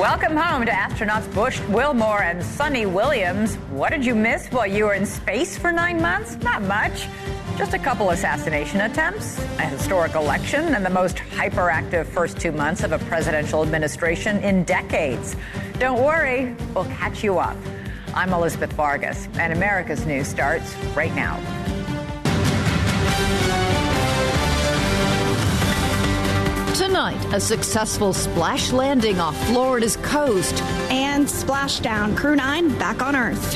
Welcome home to astronauts Butch Wilmore and Sunny Williams. What did you miss while you were in space for 9 months? Not much. Just a couple assassination attempts, a historic election, and the most hyperactive first 2 months of a presidential administration in decades. Don't worry, we'll catch you up. I'm Elizabeth Vargas, and America's News starts right now. Tonight, a successful splash landing off Florida's coast. And splashdown, Crew 9 back on Earth.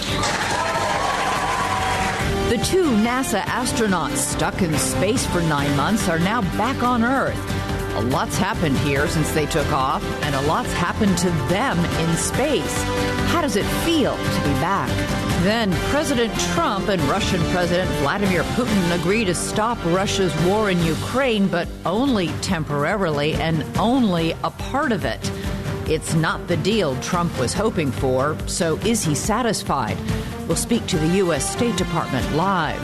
The two NASA astronauts stuck in space for 9 months are now back on Earth. A lot's happened here since they took off, and a lot's happened to them in space. How does it feel to be back? Then President Trump and Russian President Vladimir Putin agree to stop Russia's war in Ukraine, but only temporarily and only a part of it. It's not the deal Trump was hoping for, so is he satisfied? We'll speak to the U.S. State Department live.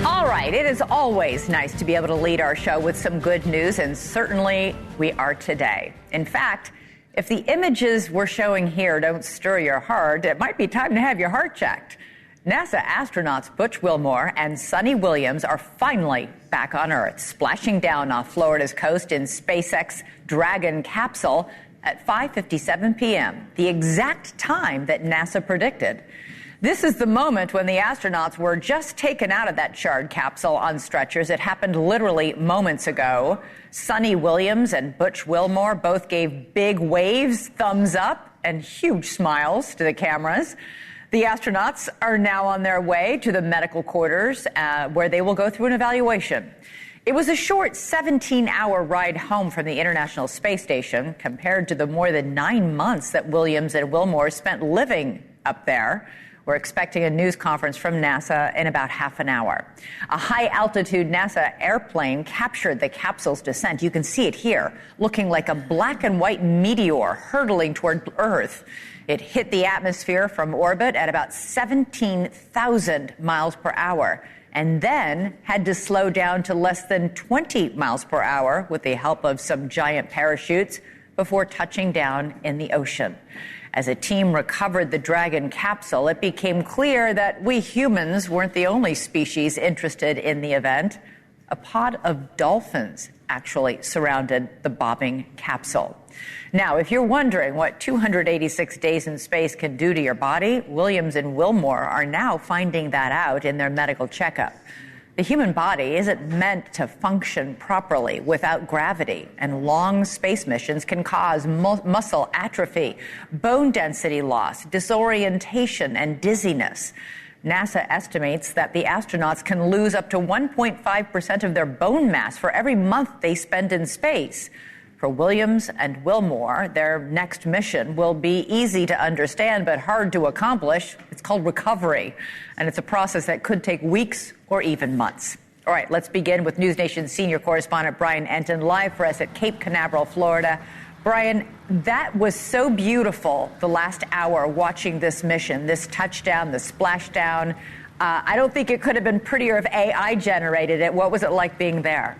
All right, it is always nice to be able to lead our show with some good news, and certainly we are today. In fact, if the images we're showing here don't stir your heart, it might be time to have your heart checked. NASA astronauts Butch Wilmore and Sunny Williams are finally back on Earth, splashing down off Florida's coast in SpaceX Dragon capsule at 5:57 p.m., the exact time that NASA predicted. This is the moment when the astronauts were just taken out of that charred capsule on stretchers. It happened literally moments ago. Sunny Williams and Butch Wilmore both gave big waves, thumbs up, and huge smiles to the cameras. The astronauts are now on their way to the medical quarters where they will go through an evaluation. It was a short 17-hour ride home from the International Space Station compared to the more than 9 months that Williams and Wilmore spent living up there. We're expecting a news conference from NASA in about half an hour. A high-altitude NASA airplane captured the capsule's descent. You can see it here, looking like a black and white meteor hurtling toward Earth. It hit the atmosphere from orbit at about 17,000 miles per hour and then had to slow down to less than 20 miles per hour with the help of some giant parachutes before touching down in the ocean. As a team recovered the Dragon capsule, it became clear that we humans weren't the only species interested in the event. A pod of dolphins actually surrounded the bobbing capsule. Now, if you're wondering what 286 days in space can do to your body, Williams and Wilmore are now finding that out in their medical checkup. The human body isn't meant to function properly without gravity, and long space missions can cause muscle atrophy, bone density loss, disorientation, and dizziness. NASA estimates that the astronauts can lose up to 1.5% of their bone mass for every month they spend in space. For Williams and Wilmore, their next mission will be easy to understand but hard to accomplish. It's called recovery, and it's a process that could take weeks or even months. All right, let's begin with NewsNation senior correspondent Brian Enton, live for us at Cape Canaveral, Florida. Brian, that was so beautiful the last hour watching this mission, this touchdown, the splashdown. I don't think it could have been prettier if AI generated it. What was it like being there?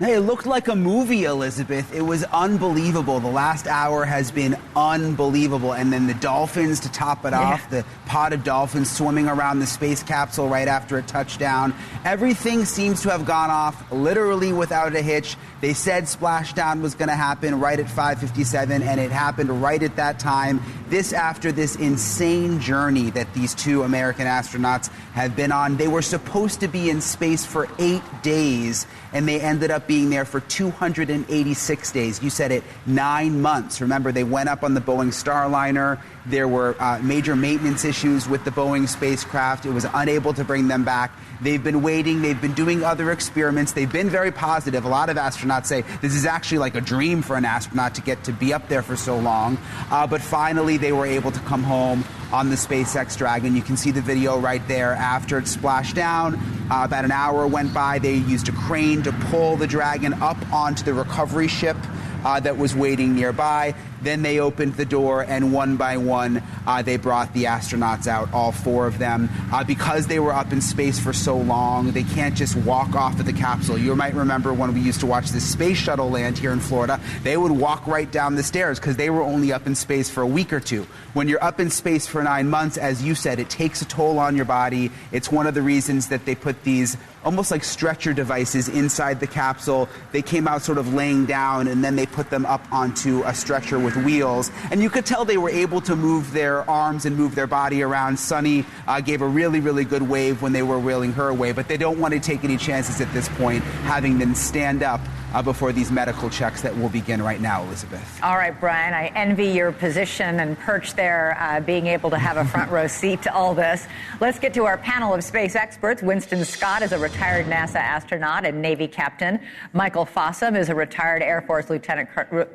Hey, it looked like a movie, Elizabeth. It was unbelievable. The last hour has been unbelievable. And then the dolphins to top it off, the pod of dolphins swimming around the space capsule right after a touchdown. Everything seems to have gone off literally without a hitch. They said splashdown was going to happen right at 5:57, and it happened right at that time. This after this insane journey that these two American astronauts have been on. They were supposed to be in space for 8 days, and they ended up being there for 286 days. You said it, 9 months. Remember, they went up on the Boeing Starliner. There were major maintenance issues with the Boeing spacecraft. It was unable to bring them back. They've been waiting. They've been doing other experiments. They've been very positive. A lot of astronauts say this is actually like a dream for an astronaut to get to be up there for so long. But finally, they were able to come home on the SpaceX Dragon. You can see the video right there after it splashed down. About an hour went by. They used a crane to pull the Dragon up onto the recovery ship that was waiting nearby. Then they opened the door, and one by one, they brought the astronauts out, all 4 of them. Because they were up in space for so long, they can't just walk off of the capsule. You might remember when we used to watch the space shuttle land here in Florida, they would walk right down the stairs because they were only up in space for a week or two. When you're up in space for 9 months, as you said, it takes a toll on your body. It's one of the reasons that they put these almost like stretcher devices inside the capsule. They came out sort of laying down, and then they put them up onto a stretcher with wheels. And you could tell they were able to move their arms and move their body around. Sunny gave a really, really good wave when they were wheeling her away, but they don't want to take any chances at this point, having them stand up before these medical checks that will begin right now, Elizabeth. All right, Brian, I envy your position and perch there, being able to have a front row seat to all this. Let's get to our panel of space experts. Winston Scott is a retired NASA astronaut and Navy captain. Michael Fossum is a retired Air Force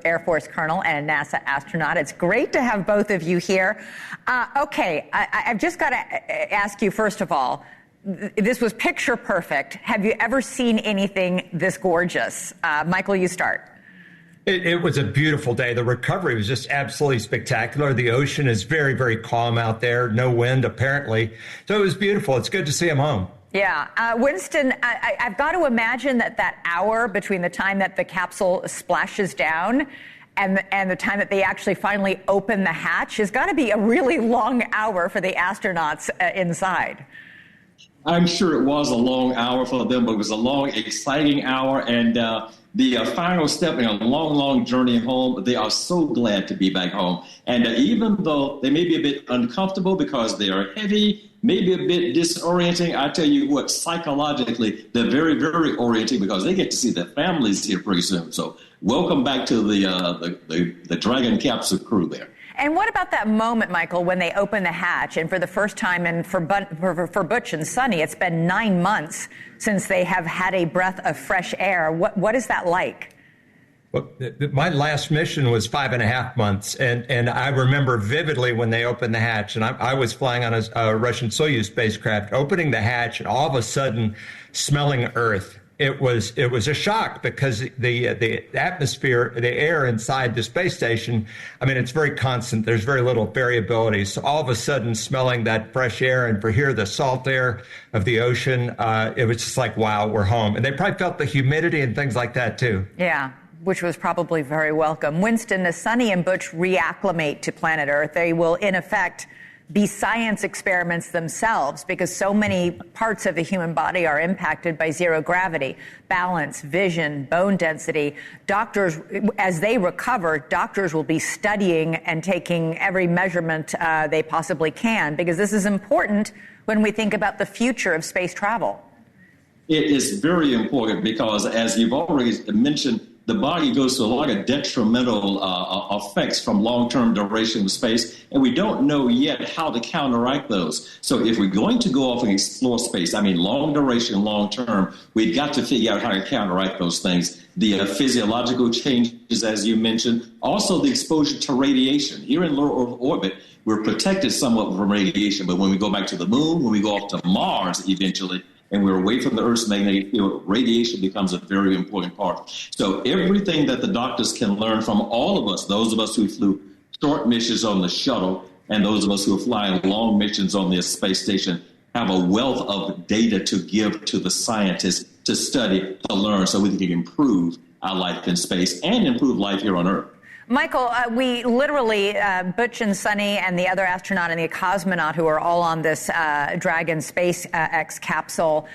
Air Force colonel and a NASA astronaut. It's great to have both of you here. Okay, I've just got to ask you, first of all, this was picture perfect. Have you ever seen anything this gorgeous? Michael, you start. It was a beautiful day. The recovery was just absolutely spectacular. The ocean is very, very calm out there. No wind, apparently. So it was beautiful. It's good to see him home. Yeah. Winston, I've got to imagine that hour between the time that the capsule splashes down and the time that they actually finally open the hatch has got to be a really long hour for the astronauts inside. I'm sure it was a long hour for them, but it was a long, exciting hour. And the final step in a long, long journey home, they are so glad to be back home. And even though they may be a bit uncomfortable because they are heavy, maybe a bit disorienting, I tell you what, psychologically, they're very, very orienting because they get to see their families here pretty soon. So welcome back to the Dragon capsule crew there. And what about that moment, Michael, when they open the hatch and for the first time, and for Butch and Sunny, it's been 9 months since they have had a breath of fresh air. What is that like? Well, my last mission was 5.5 months, and I remember vividly when they opened the hatch, and I was flying on a Russian Soyuz spacecraft, opening the hatch and all of a sudden smelling Earth. It was a shock because the atmosphere, the air inside the space station, I mean, it's very constant. There's very little variability. So all of a sudden smelling that fresh air and for here, the salt air of the ocean, it was just like, wow, we're home. And they probably felt the humidity and things like that, too. Yeah, which was probably very welcome. Winston, as Sunny and Butch reacclimate to planet Earth, they will, in effect, be science experiments themselves because so many parts of the human body are impacted by zero gravity, balance, vision, bone density. Doctors, as they recover, doctors will be studying and taking every measurement they possibly can because this is important when we think about the future of space travel. It is very important because, as you've already mentioned, the body goes through a lot of detrimental effects from long-term duration of space, and we don't know yet how to counteract those. So if we're going to go off and explore space, I mean long duration, long-term, we've got to figure out how to counteract those things. The physiological changes, as you mentioned, also the exposure to radiation. Here in low Earth orbit, we're protected somewhat from radiation, but when we go back to the moon, when we go off to Mars eventually, and we're away from the Earth's magnetic field, radiation becomes a very important part. So everything that the doctors can learn from all of us, those of us who flew short missions on the shuttle and those of us who are flying long missions on the space station, have a wealth of data to give to the scientists to study, to learn, so we can improve our life in space and improve life here on Earth. Michael, we literally, Butch and Sunny and the other astronaut and the cosmonaut who are all on this Dragon SpaceX capsule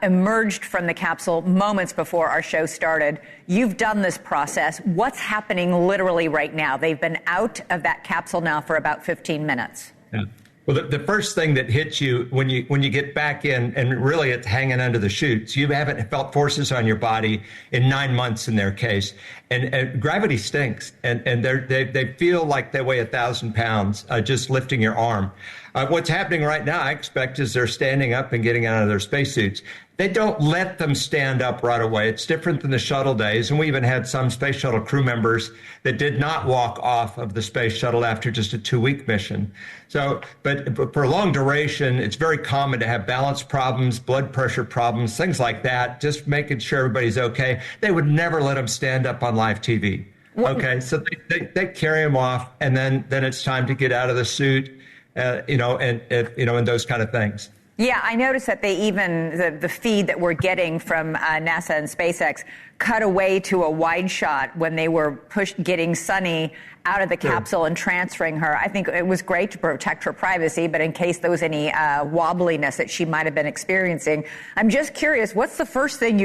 emerged from the capsule moments before our show started. You've done this process. What's happening literally right now? They've been out of that capsule now for about 15 minutes. Yeah. Well, the first thing that hits you when you get back in, and really it's hanging under the chutes, you haven't felt forces on your body in 9 months in their case. And gravity stinks. And they feel like they weigh 1,000 pounds just lifting your arm. What's happening right now, I expect, is they're standing up and getting out of their spacesuits. They don't let them stand up right away. It's different than the shuttle days. And we even had some space shuttle crew members that did not walk off of the space shuttle after just a 2-week mission. So, but for long duration, it's very common to have balance problems, blood pressure problems, things like that, just making sure everybody's okay. They would never let them stand up on live TV. Okay, so they carry him off, and then it's time to get out of the suit, and those kind of things. Yeah, I noticed that they even, the feed that we're getting from NASA and SpaceX cut away to a wide shot when they were getting Sunny out of the capsule and transferring her. I think it was great to protect her privacy, but in case there was any wobbliness that she might have been experiencing, I'm just curious, what's the first thing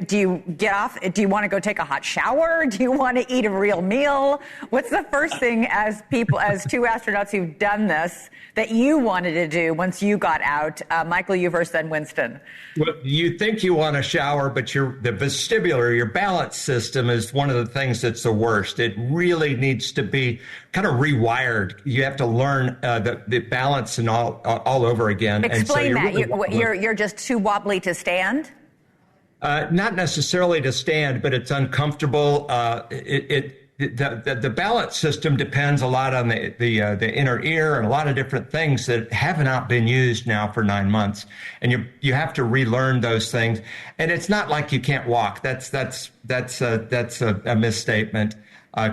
do you get off? Do you want to go take a hot shower? Do you want to eat a real meal? What's the first thing as two astronauts who've done this that you wanted to do once you got out? Michael, you first, then Winston. Well, you think you want a shower, but the vestibular, your balance system is one of the things that's the worst. It really needs to be kind of rewired. You have to learn the balance and all over again. Explain and so that. You're just too wobbly to stand? Not necessarily to stand, but it's uncomfortable. The balance system depends a lot on the inner ear and a lot of different things that have not been used now for 9 months, and you have to relearn those things. And it's not like you can't walk. That's a misstatement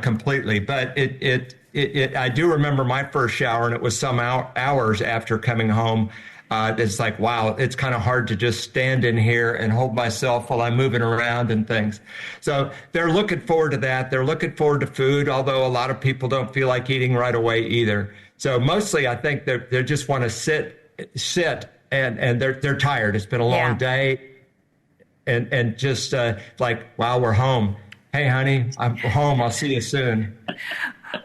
completely. But I do remember my first shower, and it was some hours after coming home. It's like, wow, it's kind of hard to just stand in here and hold myself while I'm moving around and things. So they're looking forward to that. They're looking forward to food, although a lot of people don't feel like eating right away either. So mostly I think they just want to sit and they're tired. It's been a long day. And just like, wow, we're home. Hey, honey, I'm home. I'll see you soon.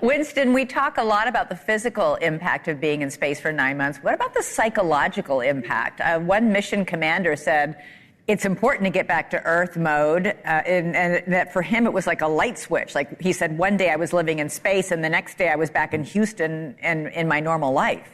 Winston, we talk a lot about the physical impact of being in space for 9 months. What about the psychological impact? One mission commander said it's important to get back to Earth mode, and that for him it was like a light switch. Like he said, one day I was living in space, and the next day I was back in Houston and in my normal life.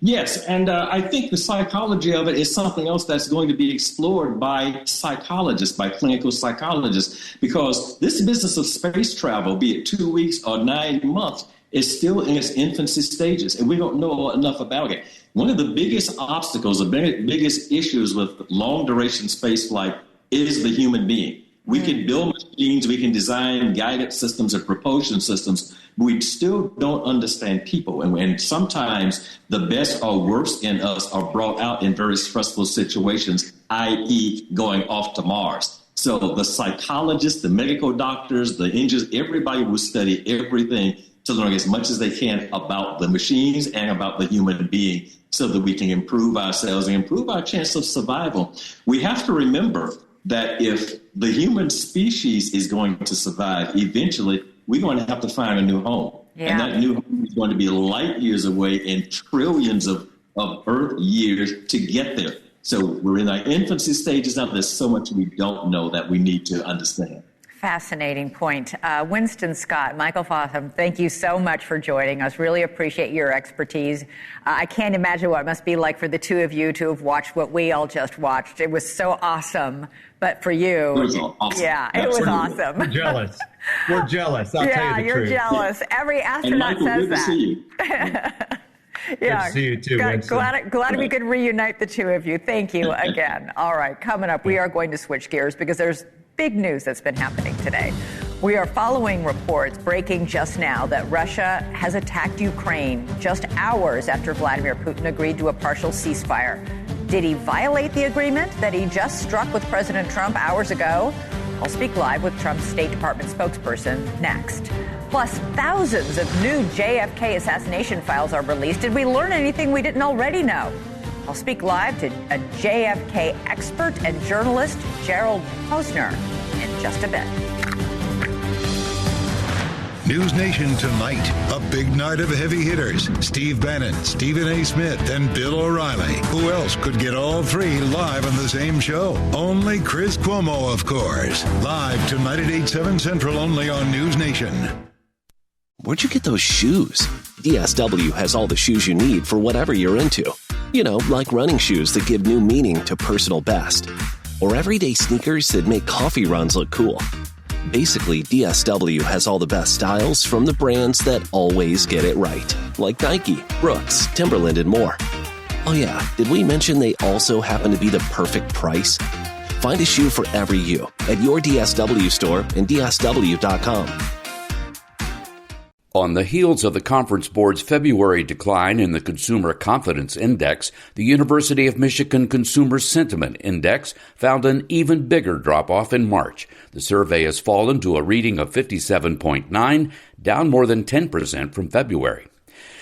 Yes, and I think the psychology of it is something else that's going to be explored by psychologists, by clinical psychologists, because this business of space travel, be it 2 weeks or 9 months, is still in its infancy stages, and we don't know enough about it. One of the biggest obstacles, the biggest issues with long-duration spaceflight is the human being. We can build machines, we can design guided systems and propulsion systems, but we still don't understand people. And sometimes the best or worst in us are brought out in very stressful situations, i.e. going off to Mars. So the psychologists, the medical doctors, the engineers, everybody will study everything to learn as much as they can about the machines and about the human being so that we can improve ourselves and improve our chance of survival. We have to remember that if the human species is going to survive, eventually we're going to have to find a new home. And that new home is going to be light years away and trillions of Earth years to get there. So we're in our infancy stages now. There's so much we don't know that we need to understand. Fascinating point. Winston Scott, Michael Fotham, thank you so much for joining us. Really appreciate your expertise. I can't imagine what it must be like for the two of you to have watched what we all just watched. It was so awesome. But for you, it was awesome. Yeah, it was awesome. We're jealous. We're jealous. I'll tell you the truth. Yeah, you're jealous. Every astronaut says that. Good to see you. Good to see you too, Winston. Glad we could reunite the two of you. Thank you again. All right, coming up, we are going to switch gears because there's big news that's been happening today. We are following reports breaking just now that Russia has attacked Ukraine just hours after Vladimir Putin agreed to a partial ceasefire. Did he violate the agreement that he just struck with President Trump hours ago? I'll speak live with Trump's State Department spokesperson next. Plus, thousands of new JFK assassination files are released. Did we learn anything we didn't already know? I'll speak live to a JFK expert and journalist, Gerald Posner, in just a bit. NewsNation tonight, a big night of heavy hitters. Steve Bannon, Stephen A. Smith, and Bill O'Reilly. Who else could get all three live on the same show? Only Chris Cuomo, of course. Live tonight at 8/7 Central, only on NewsNation. Where'd you get those shoes? DSW has all the shoes you need for whatever you're into. You know, like running shoes that give new meaning to personal best. Or everyday sneakers that make coffee runs look cool. Basically, DSW has all the best styles from the brands that always get it right. Like Nike, Brooks, Timberland, and more. Oh yeah, did we mention they also happen to be the perfect price? Find a shoe for every you at your DSW store and DSW.com. On the heels of the Conference Board's February decline in the Consumer Confidence Index, the University of Michigan Consumer Sentiment Index found an even bigger drop-off in March. The survey has fallen to a reading of 57.9, down more than 10% from February.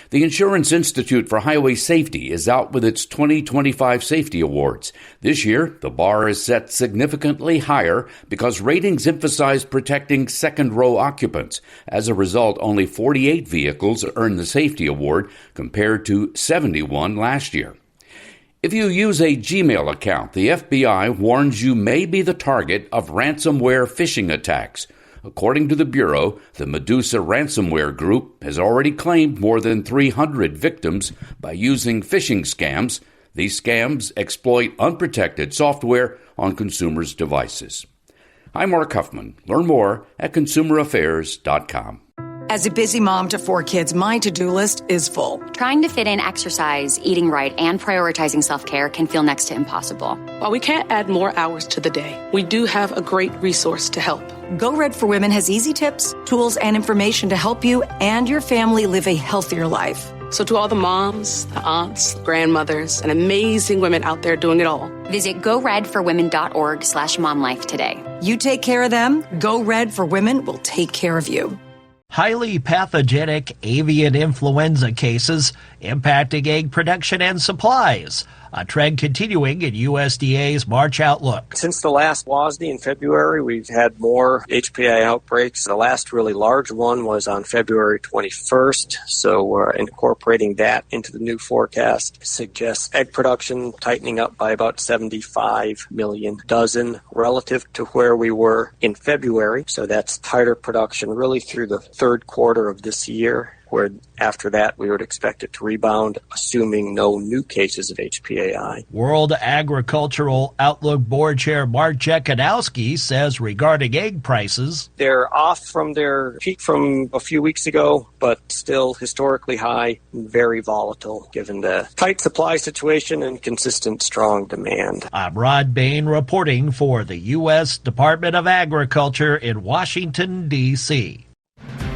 The Insurance Institute for Highway Safety is out with its 2025 Safety Awards. This year, the bar is set significantly higher because ratings emphasize protecting second-row occupants. As a result, only 48 vehicles earned the Safety Award compared to 71 last year. If you use a Gmail account, the FBI warns you may be the target of ransomware phishing attacks. According to the Bureau, the Medusa ransomware group has already claimed more than 300 victims by using phishing scams. These scams exploit unprotected software on consumers' devices. I'm Mark Huffman. Learn more at consumeraffairs.com. As a busy mom to 4 kids, my to-do list is full. Trying to fit in exercise, eating right, and prioritizing self-care can feel next to impossible. While we can't add more hours to the day, we do have a great resource to help. Go Red for Women has easy tips, tools, and information to help you and your family live a healthier life. So to all the moms, the aunts, the grandmothers, and amazing women out there doing it all, visit goredforwomen.org/momlife today. You take care of them, Go Red for Women will take care of you. Highly pathogenic avian influenza cases impacting egg production and supplies. A trend continuing in USDA's March outlook. Since the last WASDE in February, we've had more HPAI outbreaks. The last really large one was on February 21st, so we're incorporating that into the new forecast. It suggests egg production tightening up by about 75 million dozen relative to where we were in February. So that's tighter production really through the third quarter of this year, where after that we would expect it to rebound, assuming no new cases of HPAI. World Agricultural Outlook Board Chair Mark Jekanowski says regarding egg prices, they're off from their peak from a few weeks ago, but still historically high and very volatile given the tight supply situation and consistent strong demand. I'm Rod Bain reporting for the U.S. Department of Agriculture in Washington, D.C.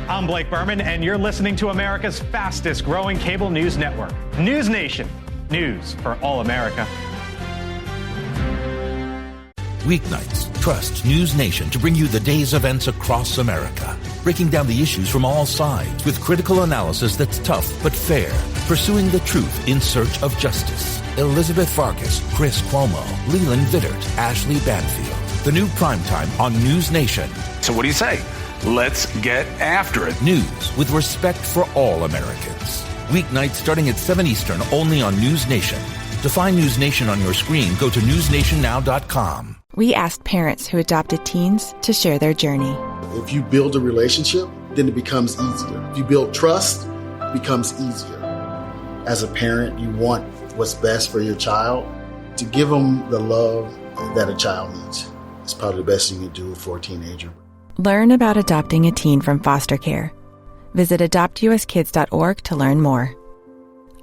I'm Blake Berman, and you're listening to America's fastest growing cable news network, NewsNation. News for all America. Weeknights, trust NewsNation to bring you the day's events across America, breaking down the issues from all sides with critical analysis that's tough but fair, pursuing the truth in search of justice. Elizabeth Farkas, Chris Cuomo, Leland Vittert, Ashley Banfield. The new primetime on NewsNation. So what do you say? Let's get after it. News with respect for all Americans. Weeknights starting at 7 Eastern only on NewsNation. To find NewsNation on your screen, go to newsnationnow.com. We asked parents who adopted teens to share their journey. If you build a relationship, then it becomes easier. If you build trust, it becomes easier. As a parent, you want what's best for your child. To give them the love that a child needs. It's probably the best thing you can do for a teenager. Learn about adopting a teen from foster care. Visit adoptuskids.org to learn more.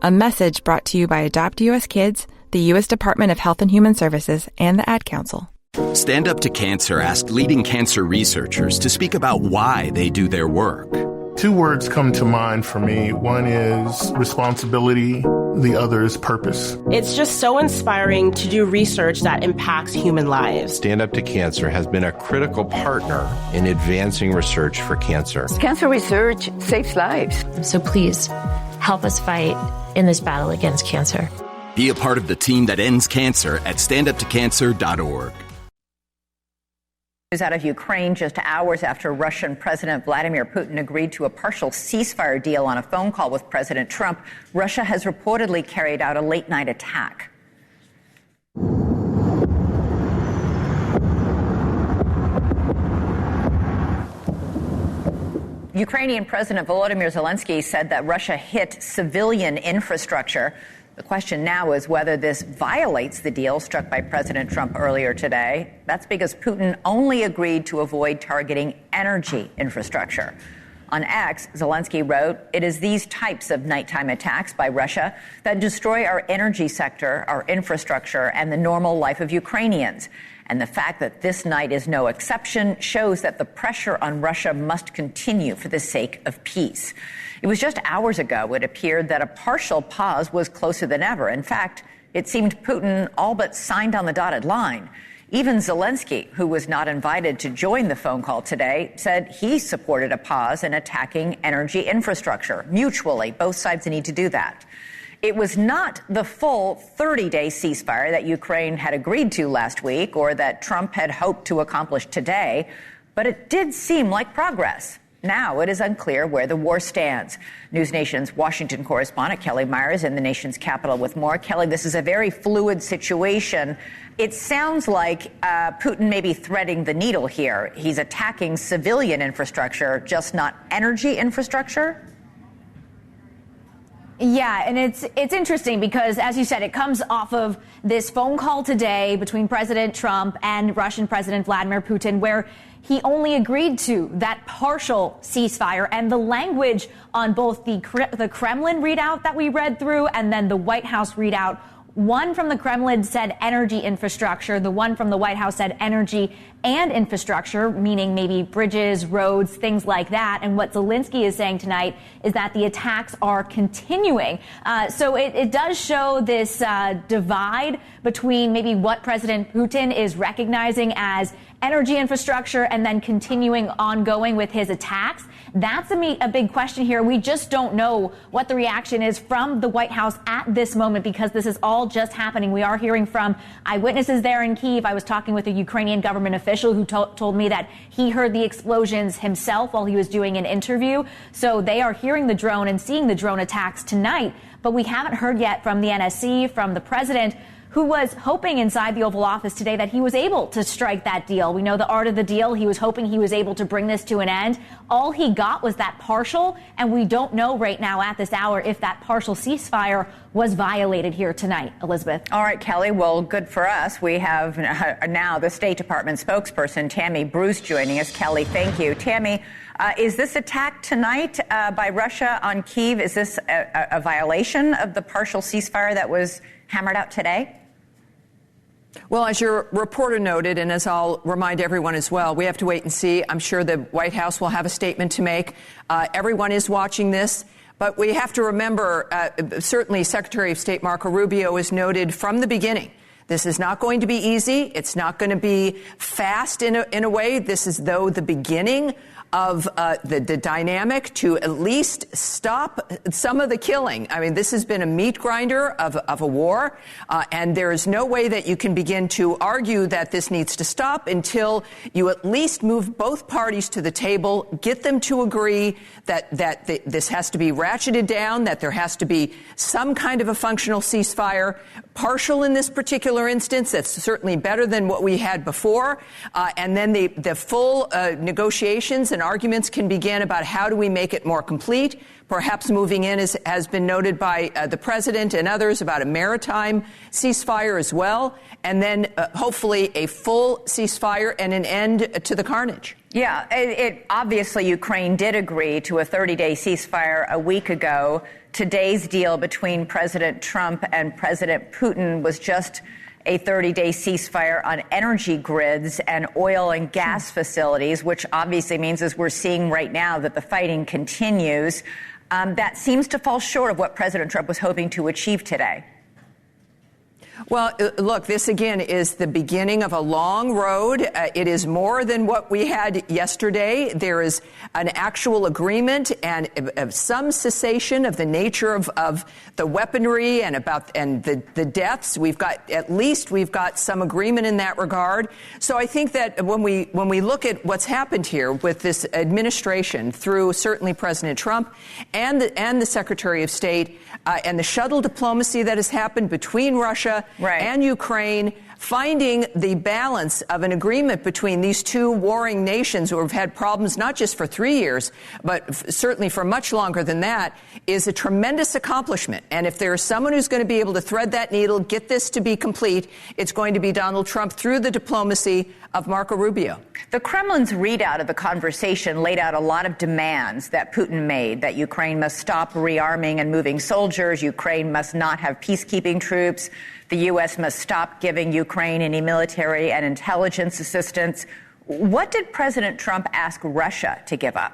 A message brought to you by Adopt US Kids, the U.S. Department of Health and Human Services, and the Ad Council. Stand Up to Cancer asked leading cancer researchers to speak about why they do their work. 2 words come to mind for me. One is responsibility. The other is purpose. It's just so inspiring to do research that impacts human lives. Stand Up to Cancer has been a critical partner in advancing research for cancer. Cancer research saves lives. So please help us fight in this battle against cancer. Be a part of the team that ends cancer at standuptocancer.org. News out of Ukraine just hours after Russian President Vladimir Putin agreed to a partial ceasefire deal on a phone call with President Trump. Russia has reportedly carried out a late-night attack. Ukrainian President Volodymyr Zelensky said that Russia hit civilian infrastructure. The question now is whether this violates the deal struck by President Trump earlier today. That's because Putin only agreed to avoid targeting energy infrastructure. On X, Zelensky wrote, "It is these types of nighttime attacks by Russia that destroy our energy sector, our infrastructure, and the normal life of Ukrainians. And the fact that this night is no exception shows that the pressure on Russia must continue for the sake of peace." It was just hours ago it appeared that a partial pause was closer than ever. In fact, it seemed Putin all but signed on the dotted line. Even Zelensky, who was not invited to join the phone call today, said he supported a pause in attacking energy infrastructure. Mutually, both sides need to do that. It was not the full 30-day ceasefire that Ukraine had agreed to last week or that Trump had hoped to accomplish today, but it did seem like progress. Now it is unclear where the war stands. NewsNation's Washington correspondent Kelly Myers in the nation's capital with more. Kelly, this is a very fluid situation. It sounds like Putin may be threading the needle here. He's attacking civilian infrastructure, just not energy infrastructure. Yeah, and it's interesting because, as you said, it comes off of this phone call today between President Trump and Russian President Vladimir Putin, where he only agreed to that partial ceasefire, and the language on both the Kremlin readout that we read through and then the White House readout. One from the Kremlin said energy infrastructure. The one from the White House said energy and infrastructure, meaning maybe bridges, roads, things like that. And what Zelensky is saying tonight is that the attacks are continuing. So it does show this divide between maybe what President Putin is recognizing as energy infrastructure and then continuing ongoing with his attacks. That's a big question here. We just don't know what the reaction is from the White House at this moment because this is all just happening. We are hearing from eyewitnesses there in Kyiv. I was talking with a Ukrainian government official who told me that he heard the explosions himself while he was doing an interview. So they are hearing the drone and seeing the drone attacks tonight. But we haven't heard yet from the NSC, from the president, who was hoping inside the Oval Office today that he was able to strike that deal. We know the art of the deal. He was hoping he was able to bring this to an end. All he got was that partial, and we don't know right now at this hour if that partial ceasefire was violated here tonight. Elizabeth. All right, Kelly. Well, good for us. We have now the State Department spokesperson, Tammy Bruce, joining us. Kelly, thank you. Tammy, is this attack tonight by Russia on Kyiv, is this a violation of the partial ceasefire that was hammered out today? Well, as your reporter noted, and as I'll remind everyone as well, we have to wait and see. I'm sure the White House will have a statement to make. Everyone is watching this. But we have to remember, certainly Secretary of State Marco Rubio has noted from the beginning, this is not going to be easy. It's not going to be fast in a way. This is, though, the beginning of the dynamic to at least stop some of the killing. I mean, this has been a meat grinder of a war, and there is no way that you can begin to argue that this needs to stop until you at least move both parties to the table, get them to agree that this has to be ratcheted down, that there has to be some kind of a functional ceasefire, partial in this particular instance. That's certainly better than what we had before, and then the full negotiations and arguments can begin about how do we make it more complete, perhaps moving in, as has been noted by the president and others, about a maritime ceasefire as well, and then hopefully a full ceasefire and an end to the carnage. Yeah, obviously Ukraine did agree to a 30-day ceasefire a week ago. Today's deal between President Trump and President Putin was just a 30-day ceasefire on energy grids and oil and gas facilities, which obviously means, as we're seeing right now, that the fighting continues. That seems to fall short of what President Trump was hoping to achieve today. Well, look, this again is the beginning of a long road. It is more than what we had yesterday. There is an actual agreement and some cessation of the nature of the weaponry and the deaths. We've got some agreement in that regard. So I think that when we look at what's happened here with this administration through certainly President Trump and the Secretary of State and the shuttle diplomacy that has happened between Russia and Ukraine, finding the balance of an agreement between these two warring nations who have had problems not just for 3 years, but certainly for much longer than that, is a tremendous accomplishment. And if there is someone who's going to be able to thread that needle, get this to be complete, it's going to be Donald Trump through the diplomacy of Marco Rubio. The Kremlin's readout of the conversation laid out a lot of demands that Putin made, that Ukraine must stop rearming and moving soldiers, Ukraine must not have peacekeeping troops, the U.S. must stop giving Ukraine any military and intelligence assistance. What did President Trump ask Russia to give up?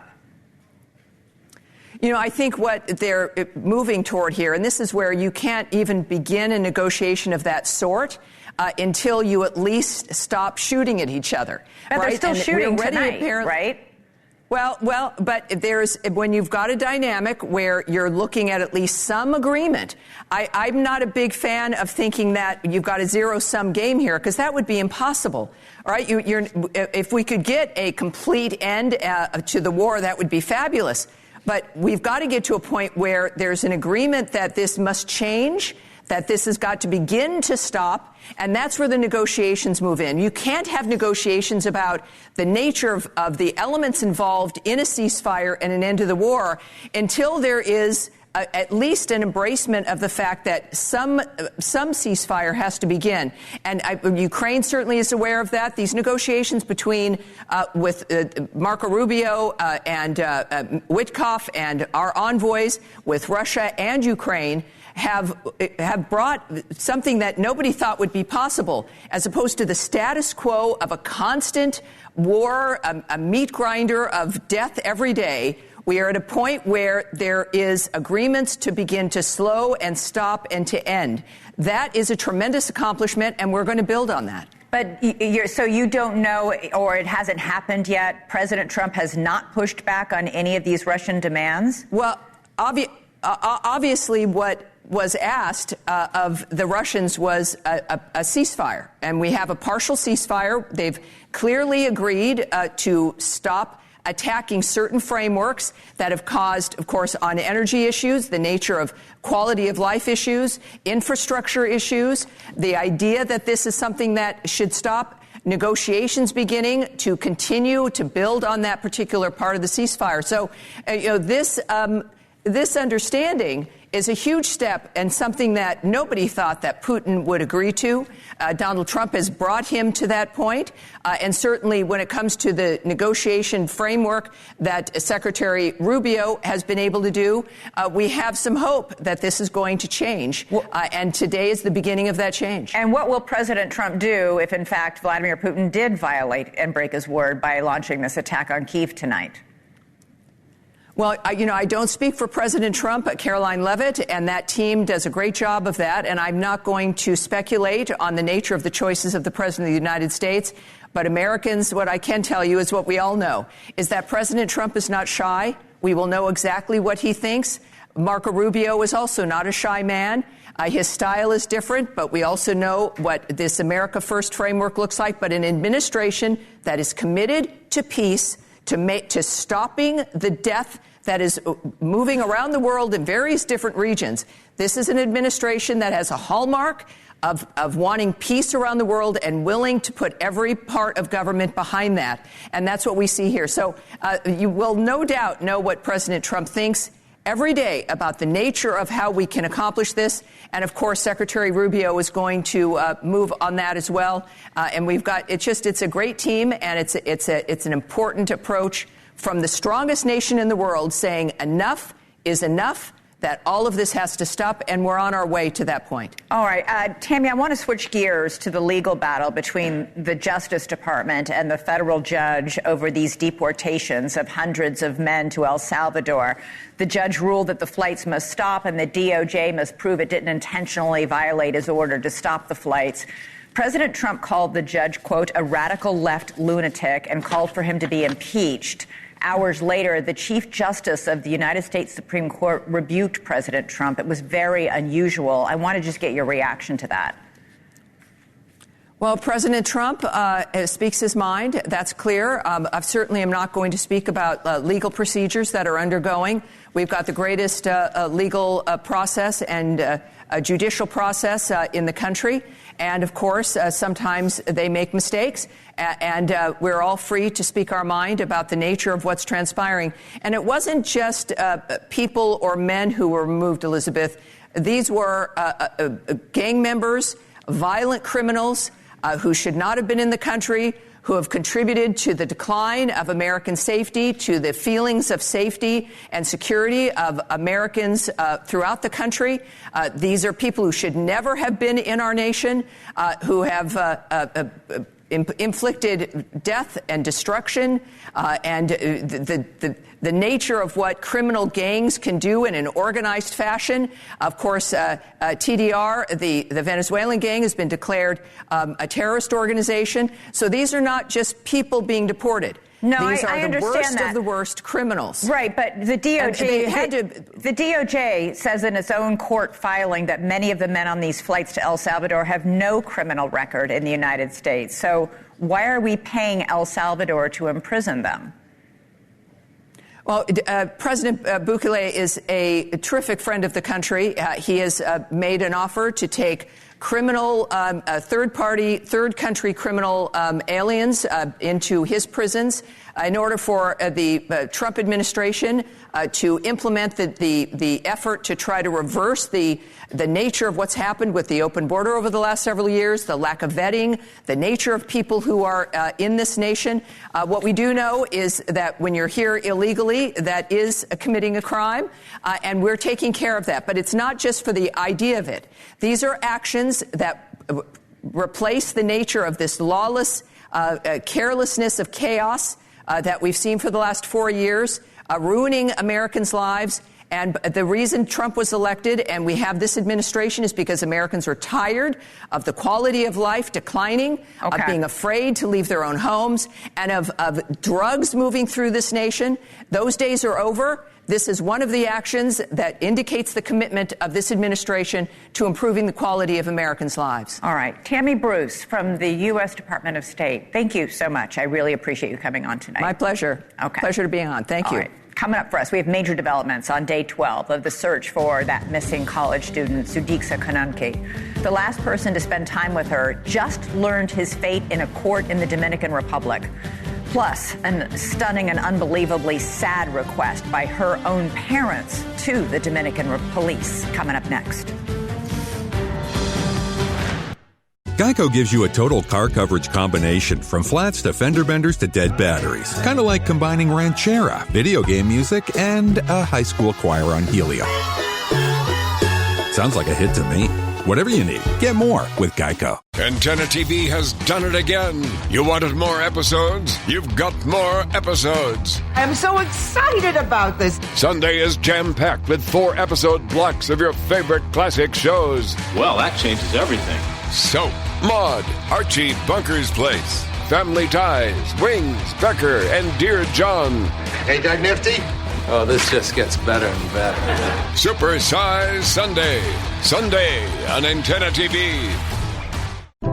You know, I think what they're moving toward here, and this is where you can't even begin a negotiation of that sort until you at least stop shooting at each other. But right? they're still shooting tonight, right? Well, but when you've got a dynamic where you're looking at least some agreement, I'm not a big fan of thinking that you've got a zero-sum game here, because that would be impossible. All right, if we could get a complete end to the war, that would be fabulous. But we've got to get to a point where there's an agreement that this must change, that this has got to begin to stop, and that's where the negotiations move in. You can't have negotiations about the nature of the elements involved in a ceasefire and an end to the war until there is at least an embracement of the fact that some ceasefire has to begin. And Ukraine certainly is aware of that. These negotiations between with Marco Rubio and Witkoff and our envoys with Russia and Ukraine have brought something that nobody thought would be possible, as opposed to the status quo of a constant war, a meat grinder of death every day. We are at a point where there is agreements to begin to slow and stop and to end. That is a tremendous accomplishment, and we're going to build on that. But so you don't know, or it hasn't happened yet, President Trump has not pushed back on any of these Russian demands? Well, obviously what was asked of the Russians was a ceasefire, and we have a partial ceasefire. They've clearly agreed to stop attacking certain frameworks that have caused, of course, on energy issues, the nature of quality of life issues, infrastructure issues, the idea that this is something that should stop, negotiations beginning to continue to build on that particular part of the ceasefire. So, this understanding is a huge step and something that nobody thought that Putin would agree to. Donald Trump has brought him to that point. And certainly when it comes to the negotiation framework that Secretary Rubio has been able to do, we have some hope that this is going to change. And today is the beginning of that change. And what will President Trump do if, in fact, Vladimir Putin did violate and break his word by launching this attack on Kyiv tonight? Well, I don't speak for President Trump, Caroline Levitt, and that team does a great job of that. And I'm not going to speculate on the nature of the choices of the President of the United States. But Americans, what I can tell you is what we all know, is that President Trump is not shy. We will know exactly what he thinks. Marco Rubio is also not a shy man. His style is different, but we also know what this America First framework looks like. But an administration that is committed to peace, to stopping the death that is moving around the world in various different regions. This is an administration that has a hallmark of wanting peace around the world and willing to put every part of government behind that. And that's what we see here. So you will no doubt know what President Trump thinks every day about the nature of how we can accomplish this. And of course, Secretary Rubio is going to move on that as well. And we've got, it's a great team, and it's an important approach from the strongest nation in the world saying enough is enough, that all of this has to stop, and we're on our way to that point. All right. Tammy, I want to switch gears to the legal battle between the Justice Department and the federal judge over these deportations of hundreds of men to El Salvador. The judge ruled that the flights must stop, and the DOJ must prove it didn't intentionally violate his order to stop the flights. President Trump called the judge, quote, a radical left lunatic, and called for him to be impeached. Hours later, the Chief Justice of the United States Supreme Court rebuked President Trump. It was very unusual. I want to just get your reaction to that. Well, President Trump speaks his mind. That's clear. I certainly am not going to speak about legal procedures that are undergoing. We've got the greatest legal process and judicial process in the country. And, of course, sometimes they make mistakes, and we're all free to speak our mind about the nature of what's transpiring. And it wasn't just people or men who were removed, Elizabeth. These were gang members, violent criminals who should not have been in the country, who have contributed to the decline of American safety, to the feelings of safety and security of Americans throughout the country. These are people who should never have been in our nation, who have inflicted death and destruction, and the nature of what criminal gangs can do in an organized fashion. Of course, TDR, the Venezuelan gang, has been declared a terrorist organization. So these are not just people being deported. No, These are I the understand worst that. of the worst criminals. Right, but the DOJ says in its own court filing that many of the men on these flights to El Salvador have no criminal record in the United States. So why are we paying El Salvador to imprison them? Well, President Bukele is a terrific friend of the country. He has made an offer to take criminal, third country criminal aliens into his prisons in order for the Trump administration to implement the effort to try to reverse the nature of what's happened with the open border over the last several years, the lack of vetting, the nature of people who are in this nation. What we do know is that when you're here illegally, that is committing a crime, and we're taking care of that. But it's not just for the idea of it. These are actions that replace the nature of this lawless carelessness of chaos that we've seen for the last 4 years, ruining Americans' lives. And the reason Trump was elected and we have this administration is because Americans are tired of the quality of life declining, of being afraid to leave their own homes, and of drugs moving through this nation. Those days are over. This is one of the actions that indicates the commitment of this administration to improving the quality of Americans' lives. All right. Tammy Bruce from the U.S. Department of State, thank you so much. I really appreciate you coming on tonight. My pleasure. Okay. Pleasure to be on. Thank you. Right. Coming up for us, we have major developments on day 12 of the search for that missing college student, Sudixa Kananke. The last person to spend time with her just learned his fate in a court in the Dominican Republic. Plus, a stunning and unbelievably sad request by her own parents to the Dominican police. Coming up next. Geico gives you a total car coverage combination, from flats to fender benders to dead batteries. Kind of like combining ranchera, video game music, and a high school choir on Helium. Sounds like a hit to me. Whatever you need, get more with Geico. Antenna TV has done it again. You wanted more episodes? You've got more episodes. I'm so excited about this. Sunday is jam-packed with 4-episode blocks of your favorite classic shows. Well, that changes everything. Soap, Maude, Archie Bunker's Place, Family Ties, Wings, Becker, and Dear John. Hey, Doug Nifty? Oh, this just gets better and better. Super Size Sunday. Sunday on Antenna TV.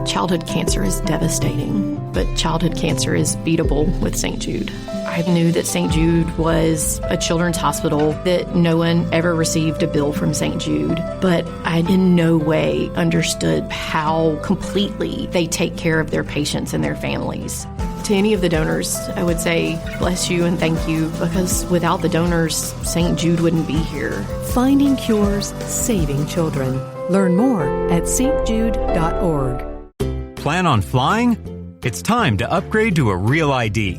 Childhood cancer is devastating, but childhood cancer is beatable with St. Jude. I knew that St. Jude was a children's hospital, that no one ever received a bill from St. Jude, but I in no way understood how completely they take care of their patients and their families. To any of the donors, I would say bless you and thank you, because without the donors, St. Jude wouldn't be here. Finding cures, saving children. Learn more at stjude.org. Plan on flying? It's time to upgrade to a Real ID.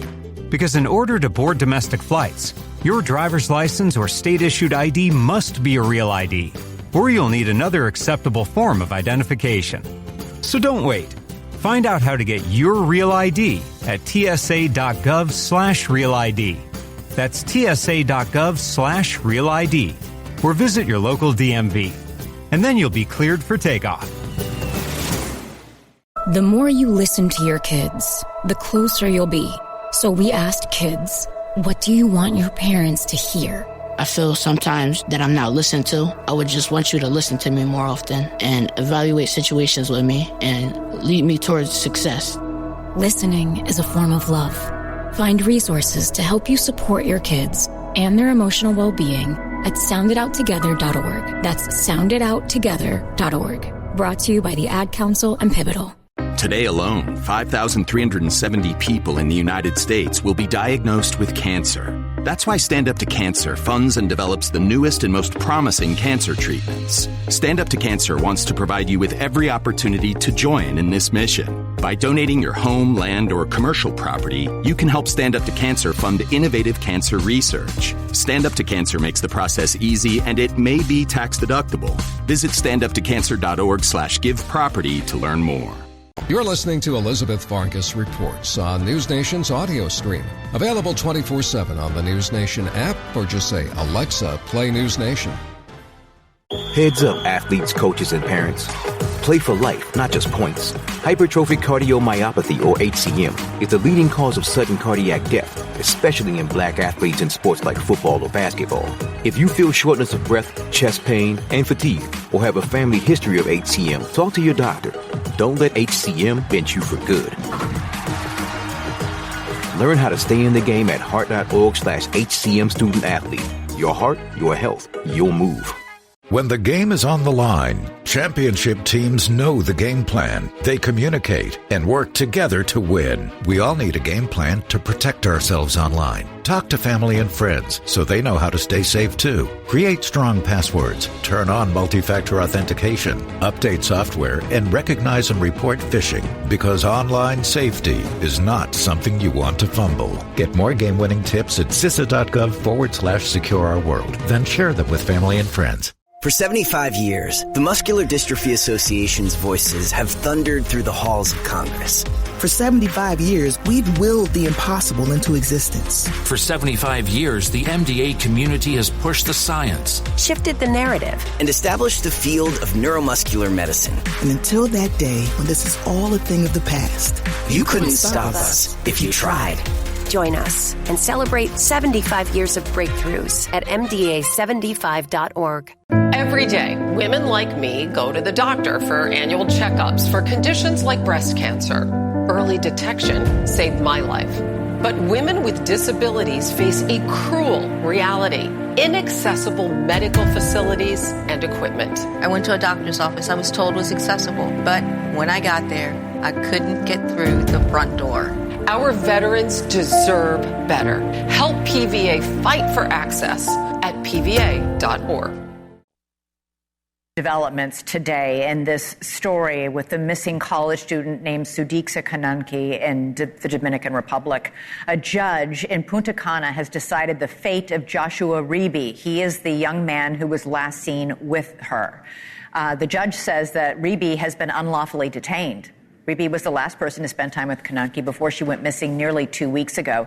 Because in order to board domestic flights, your driver's license or state-issued ID must be a Real ID, or you'll need another acceptable form of identification. So don't wait. Find out how to get your Real ID at tsa.gov/Real ID. That's tsa.gov/Real ID. Or visit your local DMV. And then you'll be cleared for takeoff. The more you listen to your kids, the closer you'll be. So we asked kids, what do you want your parents to hear? I feel sometimes that I'm not listened to. I would just want you to listen to me more often and evaluate situations with me and lead me towards success. Listening is a form of love. Find resources to help you support your kids and their emotional well-being at soundidouttogether.org. That's soundidouttogether.org. Brought to you by the Ad Council and Pivotal. Today alone, 5,370 people in the United States will be diagnosed with cancer. That's why Stand Up to Cancer funds and develops the newest and most promising cancer treatments. Stand Up to Cancer wants to provide you with every opportunity to join in this mission. By donating your home, land, or commercial property, you can help Stand Up to Cancer fund innovative cancer research. Stand Up to Cancer makes the process easy, and it may be tax deductible. Visit standuptocancer.org/giveproperty to learn more. You're listening to Elizabeth Vargas Reports on NewsNation's audio stream. Available 24/7 on the NewsNation app, or just say, Alexa, play NewsNation. Heads up, athletes, coaches, and parents. Play for life, not just points. Hypertrophic cardiomyopathy, or HCM, is the leading cause of sudden cardiac death, especially in black athletes in sports like football or basketball. If you feel shortness of breath, chest pain, and fatigue, or have a family history of HCM, talk to your doctor. Don't let HCM bend you for good. Learn how to stay in the game at heart.org/HCM student athlete. Your heart, your health, your move. When the game is on the line, championship teams know the game plan. They communicate and work together to win. We all need a game plan to protect ourselves online. Talk to family and friends so they know how to stay safe too. Create strong passwords, turn on multi-factor authentication, update software, and recognize and report phishing, because online safety is not something you want to fumble. Get more game-winning tips at CISA.gov/secure-our-world. Then share them with family and friends. For 75 years, the Muscular Dystrophy Association's voices have thundered through the halls of Congress. For 75 years, we've willed the impossible into existence. For 75 years, the MDA community has pushed the science, shifted the narrative, and established the field of neuromuscular medicine. And until that day, when this is all a thing of the past, you couldn't stop us if you tried. Join us and celebrate 75 years of breakthroughs at MDA75.org. Every day, women like me go to the doctor for annual checkups for conditions like breast cancer. Early detection saved my life. But women with disabilities face a cruel reality: inaccessible medical facilities and equipment. I went to a doctor's office I was told was accessible, but when I got there, I couldn't get through the front door. Our veterans deserve better. Help PVA fight for access at PVA.org. Developments today in this story with the missing college student named Sudixa Kananki in the Dominican Republic. A judge in Punta Cana has decided the fate of Joshua Reeby. He is the young man who was last seen with her. The judge says that Reeby has been unlawfully detained. Reeby was the last person to spend time with Kananki before she went missing nearly 2 weeks ago.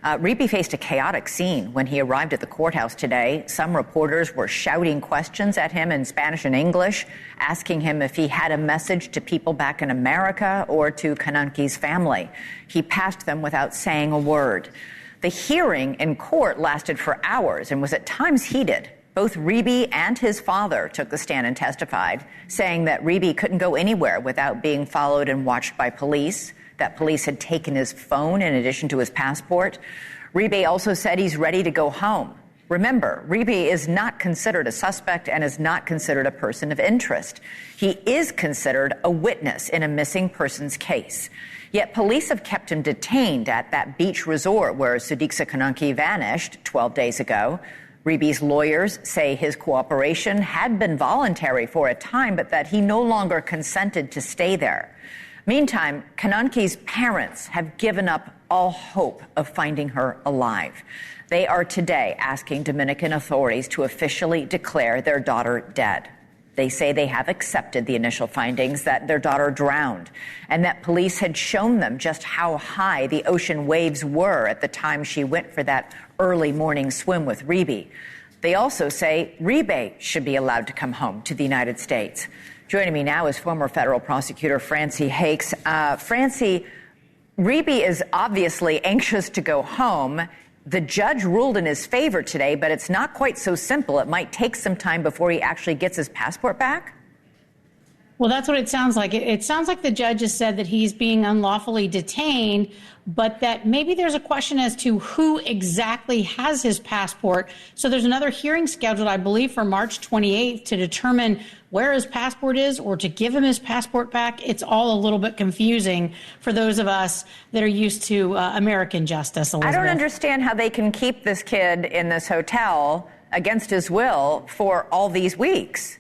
Reeby faced a chaotic scene when he arrived at the courthouse today. Some reporters were shouting questions at him in Spanish and English, asking him if he had a message to people back in America or to Kananki's family. He passed them without saying a word. The hearing in court lasted for hours and was at times heated. Both Reeby and his father took the stand and testified, saying that Reeby couldn't go anywhere without being followed and watched by police, that police had taken his phone in addition to his passport. Reeby also said he's ready to go home. Remember, Reeby is not considered a suspect and is not considered a person of interest. He is considered a witness in a missing persons case. Yet police have kept him detained at that beach resort where Sudixa Kananki vanished 12 days ago. Reeby's lawyers say his cooperation had been voluntary for a time, but that he no longer consented to stay there. Meantime, Kananki's parents have given up all hope of finding her alive. They are today asking Dominican authorities to officially declare their daughter dead. They say they have accepted the initial findings that their daughter drowned and that police had shown them just how high the ocean waves were at the time she went for that early morning swim with Reeby. They also say Reeby should be allowed to come home to the United States. Joining me now is former federal prosecutor Francie Hakes. Francie, Reeby is obviously anxious to go home. The judge ruled in his favor today, but it's not quite so simple. It might take some time before he actually gets his passport back. Well, that's what it sounds like. It sounds like the judge has said that he's being unlawfully detained, but that maybe there's a question as to who exactly has his passport. So there's another hearing scheduled, I believe, for March 28th to determine where his passport is or to give him his passport back. It's all a little bit confusing for those of us that are used to American justice, Elizabeth. I don't understand how they can keep this kid in this hotel against his will for all these weeks.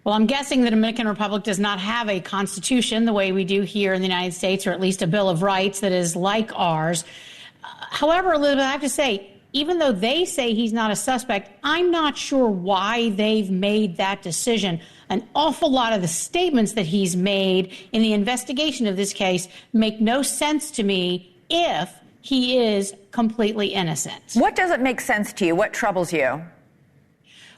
Well, I'm guessing the Dominican Republic does not have a constitution the way we do here in the United States, or at least a Bill of Rights that is like ours. However, Elizabeth, I have to say, even though they say he's not a suspect, I'm not sure why they've made that decision. An awful lot of the statements that he's made in the investigation of this case make no sense to me if he is completely innocent. What doesn't make sense to you? What troubles you?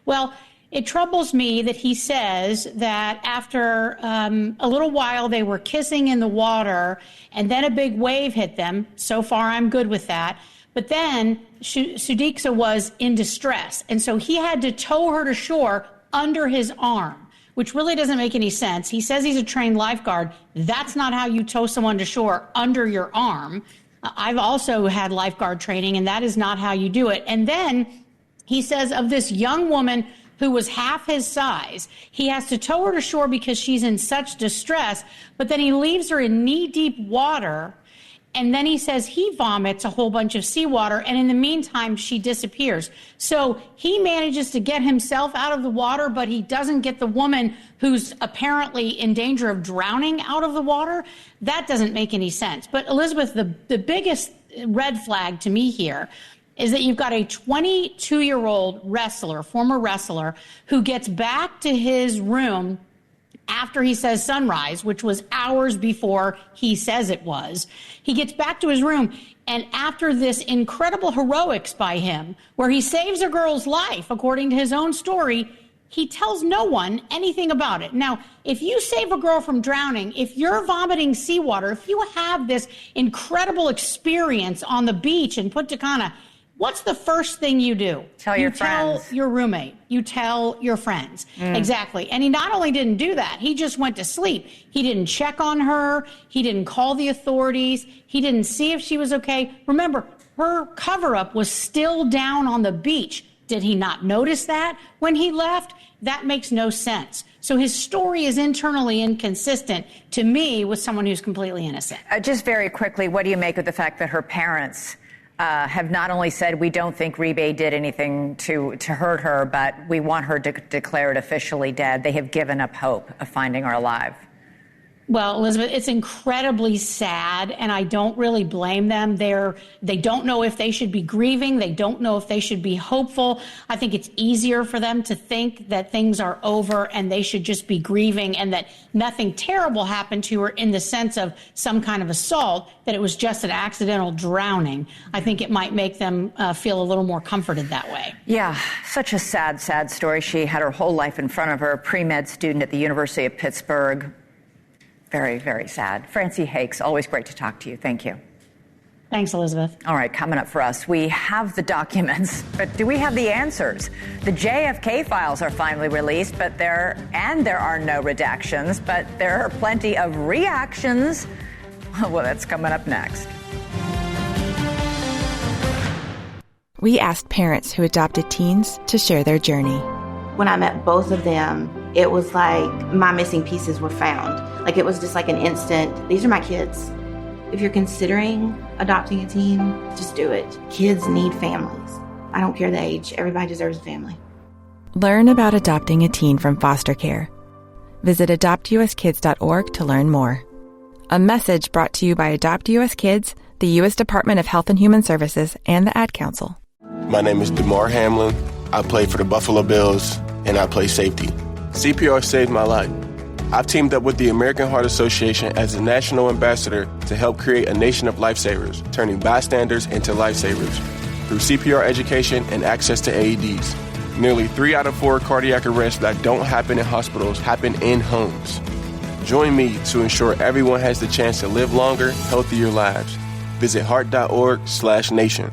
Well, it troubles me that he says that after a little while they were kissing in the water and then a big wave hit them. So far, I'm good with that. But then Sudixa was in distress. And so he had to tow her to shore under his arm, which really doesn't make any sense. He says he's a trained lifeguard. That's not how you tow someone to shore, under your arm. I've also had lifeguard training, and that is not how you do it. And then he says of this young woman who was half his size, he has to tow her to shore because she's in such distress, but then he leaves her in knee-deep water, and then he says he vomits a whole bunch of seawater, and in the meantime, she disappears. So he manages to get himself out of the water, but he doesn't get the woman who's apparently in danger of drowning out of the water. That doesn't make any sense. But Elizabeth, the biggest red flag to me here is that you've got a 22-year-old wrestler, former wrestler, who gets back to his room after he says sunrise, which was hours before he says it was. He gets back to his room, and after this incredible heroics by him, where he saves a girl's life, according to his own story, he tells no one anything about it. Now, if you save a girl from drowning, if you're vomiting seawater, if you have this incredible experience on the beach in Punta Cana, what's the first thing you do? Tell your friends. You tell your roommate. You tell your friends. Exactly. And he not only didn't do that, he just went to sleep. He didn't check on her. He didn't call the authorities. He didn't see if she was okay. Remember, her cover-up was still down on the beach. Did he not notice that when he left? That makes no sense. So his story is internally inconsistent to me with someone who's completely innocent. Just very quickly, what do you make of the fact that her parents have not only said we don't think Rebay did anything to hurt her, but we want her declared officially dead? They have given up hope of finding her alive. Well, Elizabeth, it's incredibly sad, and I don't really blame them. They don't know if they should be grieving. They don't know if they should be hopeful. I think it's easier for them to think that things are over and they should just be grieving and that nothing terrible happened to her in the sense of some kind of assault, that it was just an accidental drowning. I think it might make them feel a little more comforted that way. Yeah, such a sad, sad story. She had her whole life in front of her, a pre-med student at the University of Pittsburgh. Very, very sad. Francie Hakes, always great to talk to you. Thank you. Thanks, Elizabeth. All right, coming up for us, we have the documents, but do we have the answers? The JFK files are finally released, but there are no redactions, but there are plenty of reactions. Well, that's coming up next. We asked parents who adopted teens to share their journey. When I met both of them, it was like my missing pieces were found. Like it was just like an instant, these are my kids. If you're considering adopting a teen, just do it. Kids need families. I don't care the age. Everybody deserves a family. Learn about adopting a teen from foster care. Visit adoptuskids.org to learn more. A message brought to you by Adopt US Kids, the U.S. Department of Health and Human Services, and the Ad Council. My name is DeMar Hamlin. I play for the Buffalo Bills, and I play safety. CPR saved my life. I've teamed up with the American Heart Association as a national ambassador to help create a nation of lifesavers, turning bystanders into lifesavers through CPR education and access to AEDs. Nearly 3 out of 4 cardiac arrests that don't happen in hospitals happen in homes. Join me to ensure everyone has the chance to live longer, healthier lives. Visit heart.org/nation.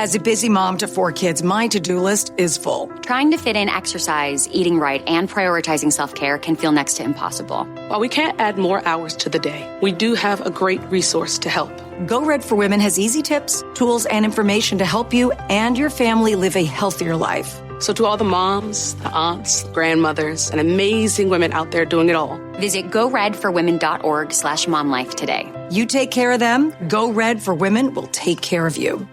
As a busy mom to 4 kids, my to-do list is full. Trying to fit in exercise, eating right, and prioritizing self-care can feel next to impossible. While we can't add more hours to the day, we do have a great resource to help. Go Red for Women has easy tips, tools, and information to help you and your family live a healthier life. So to all the moms, the aunts, grandmothers, and amazing women out there doing it all, visit goredforwomen.org/momlife today. You take care of them, Go Red for Women will take care of you.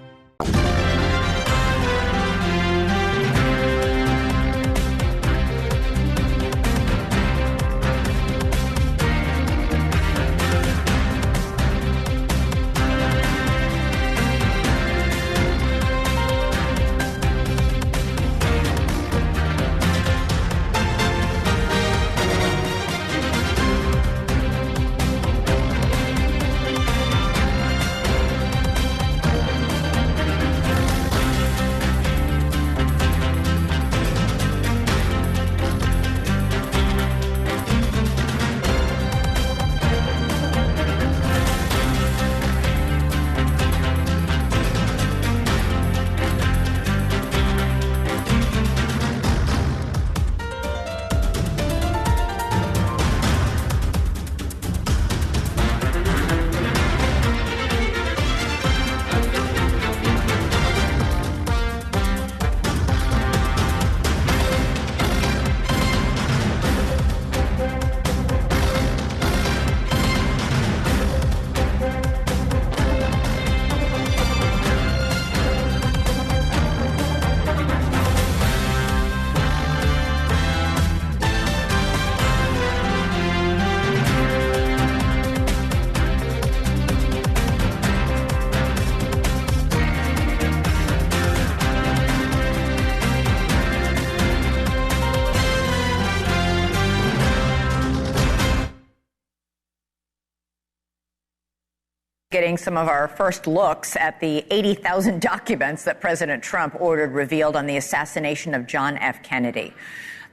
Getting some of our first looks at the 80,000 documents that President Trump ordered revealed on the assassination of John F. Kennedy.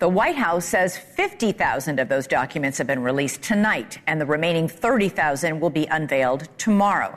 The White House says 50,000 of those documents have been released tonight, and the remaining 30,000 will be unveiled tomorrow.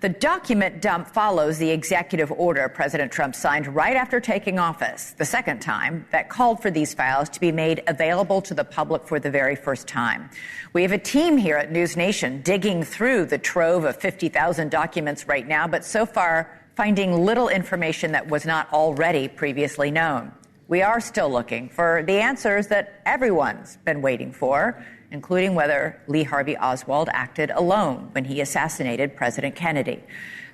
The document dump follows the executive order President Trump signed right after taking office, the second time, that called for these files to be made available to the public for the very first time. We have a team here at NewsNation digging through the trove of 50,000 documents right now, but so far finding little information that was not already previously known. We are still looking for the answers that everyone's been waiting for, including whether Lee Harvey Oswald acted alone when he assassinated President Kennedy.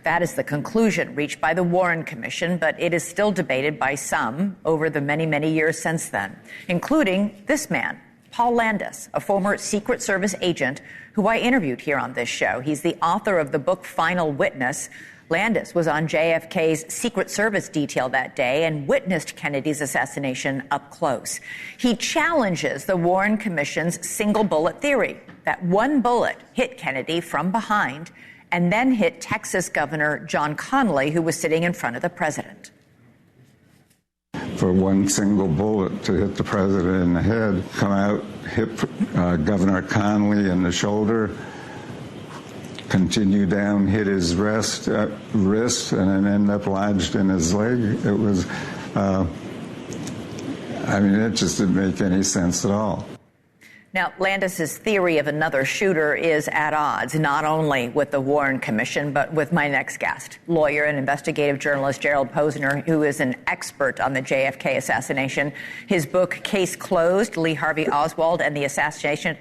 That is the conclusion reached by the Warren Commission, but it is still debated by some over the many, many years since then, including this man, Paul Landis, a former Secret Service agent who I interviewed here on this show. He's the author of the book Final Witness. Landis was on JFK's Secret Service detail that day and witnessed Kennedy's assassination up close. He challenges the Warren Commission's single bullet theory, that one bullet hit Kennedy from behind and then hit Texas Governor John Connally, who was sitting in front of the president. For one single bullet to hit the president in the head, come out, hit Governor Connally in the shoulder, continue down, hit his wrist, and then end up lodged in his leg. It was, it just didn't make any sense at all. Now, Landis's theory of another shooter is at odds, not only with the Warren Commission, but with my next guest, lawyer and investigative journalist Gerald Posner, who is an expert on the JFK assassination. His book, Case Closed, Lee Harvey Oswald and the Assassination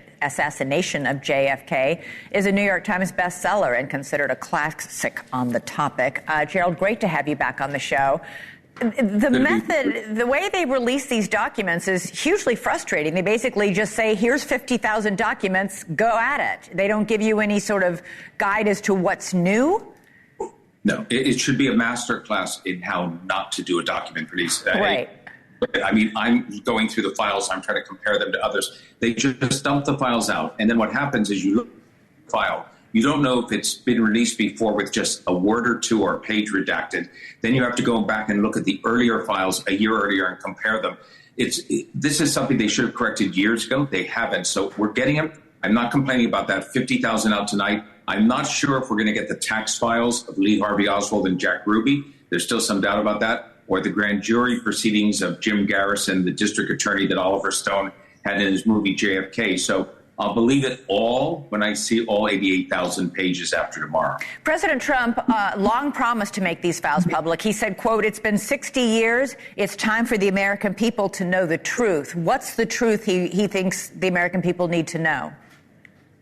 of JFK, is a New York Times bestseller and considered a classic on the topic. Gerald, great to have you back on the show. The way they release these documents is hugely frustrating. They basically just say, here's 50,000 documents, go at it. They don't give you any sort of guide as to what's new. No, it should be a master class in how not to do a document release. Right. I'm going through the files. I'm trying to compare them to others. They just dump the files out. And then what happens is you look at the file. You don't know if it's been released before with just a word or two or a page redacted. Then you have to go back and look at the earlier files a year earlier and compare them. This is something they should have corrected years ago. They haven't. So we're getting them. I'm not complaining about that. 50,000 out tonight. I'm not sure if we're going to get the tax files of Lee Harvey Oswald and Jack Ruby. There's still some doubt about that. Or the grand jury proceedings of Jim Garrison, the district attorney that Oliver Stone had in his movie JFK. So I'll believe it all when I see all 88,000 pages after tomorrow. President Trump long promised to make these files public. He said, quote, "It's been 60 years. It's time for the American people to know the truth." What's the truth he thinks the American people need to know?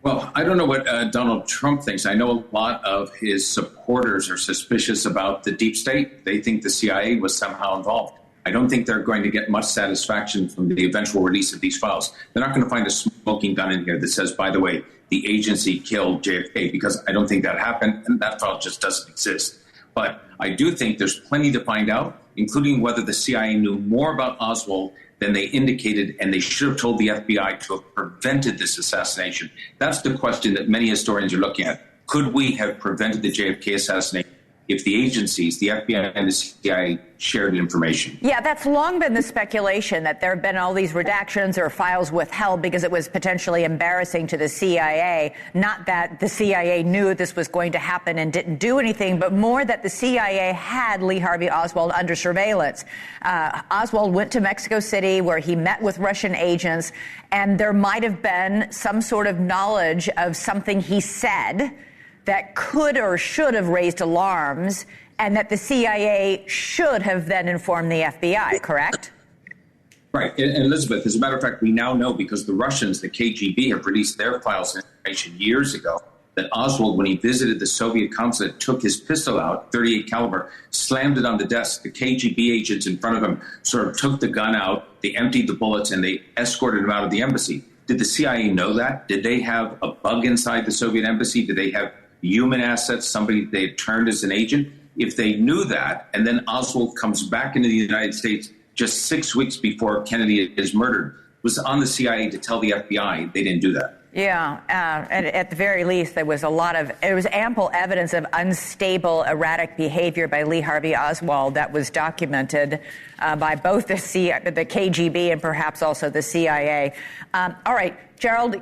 Well, I don't know what Donald Trump thinks. I know a lot of his supporters are suspicious about the deep state. They think the CIA was somehow involved. I don't think they're going to get much satisfaction from the eventual release of these files. They're not going to find a smoking gun in here that says, by the way, the agency killed JFK, because I don't think that happened, and that file just doesn't exist. But I do think there's plenty to find out, including whether the CIA knew more about Oswald than they indicated, and they should have told the FBI to have prevented this assassination. That's the question that many historians are looking at. Could we have prevented the JFK assassination if the agencies, the FBI and the CIA, shared information? Yeah, that's long been the speculation that there have been all these redactions or files withheld because it was potentially embarrassing to the CIA. Not that the CIA knew this was going to happen and didn't do anything, but more that the CIA had Lee Harvey Oswald under surveillance. Oswald went to Mexico City where he met with Russian agents, and there might have been some sort of knowledge of something he said that could or should have raised alarms, and that the CIA should have then informed the FBI, correct? Right. And Elizabeth, as a matter of fact, we now know, because the Russians, the KGB, have released their files and information years ago, that Oswald, when he visited the Soviet consulate, took his pistol out, .38 caliber, slammed it on the desk. The KGB agents in front of him sort of took the gun out, they emptied the bullets, and they escorted him out of the embassy. Did the CIA know that? Did they have a bug inside the Soviet embassy? Did they have human assets, somebody they had turned as an agent? If they knew that, and then Oswald comes back into the United States just 6 weeks before Kennedy is murdered, it was on the CIA to tell the FBI. They didn't do that. Yeah, and at the very least, there was ample evidence of unstable, erratic behavior by Lee Harvey Oswald that was documented by both the KGB and perhaps also the CIA. All right, Gerald,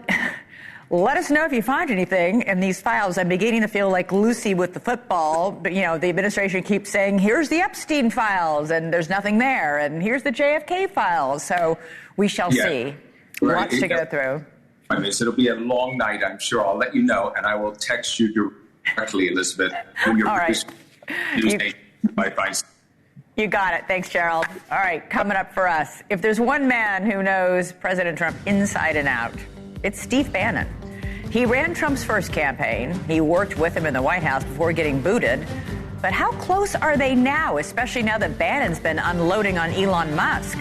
let us know if you find anything in these files. I'm beginning to feel like Lucy with the football. But, the administration keeps saying, here's the Epstein files, and there's nothing there. And here's the JFK files. So we shall see. Right. Lots to go through. I mean, so it'll be a long night, I'm sure. I'll let you know, and I will text you directly, Elizabeth, when you're right. You got it. Thanks, Gerald. All right, coming up for us. If there's one man who knows President Trump inside and out, it's Steve Bannon. He ran Trump's first campaign. He worked with him in the White House before getting booted. But how close are they now, especially now that Bannon's been unloading on Elon Musk?